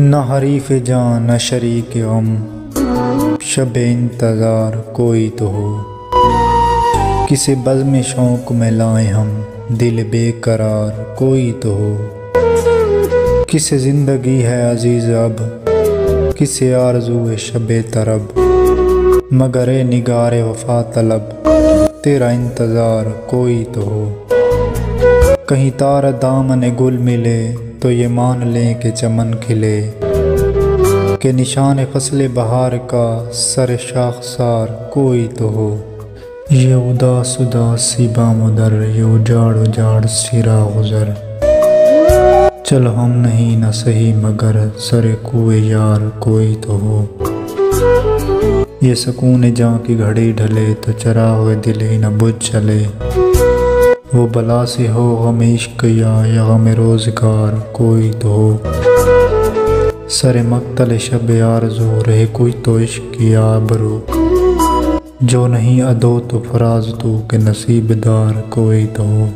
न हरीफ जान न शरीक गम, शब इंतज़ार कोई तो हो। किसे बज़्म शौक़ में लाए हम, दिल बेकरार कोई तो हो। किसे ज़िंदगी है अज़ीज़ अब, किसे आरज़ू शब तरब, मगर ए निगारे वफ़ा तलब, तेरा इंतज़ार कोई तो हो। कहीं तारा दामन गुल मिले तो ये मान लें कि चमन खिले, के निशान फ़स्ल बहार का सर शाखसार कोई तो हो। ये उदास उदास सी बामुदर, ये उजाड़ उजाड़ सी रागुज़र, चल हम नहीं न सही मगर सर कुए यार कोई तो हो। ये सकून जां की घड़ी ढले तो चराग़ दिल ही न बुझ चले, वो बला से हो गम इश्क या गम रोज़गार कोई तो हो। सर मक्तल शब आरज़ू रहे कोई तो इश्क की आबरू, जो नहीं अदो तो फराज़ तू के नसीबदार कोई तो हो।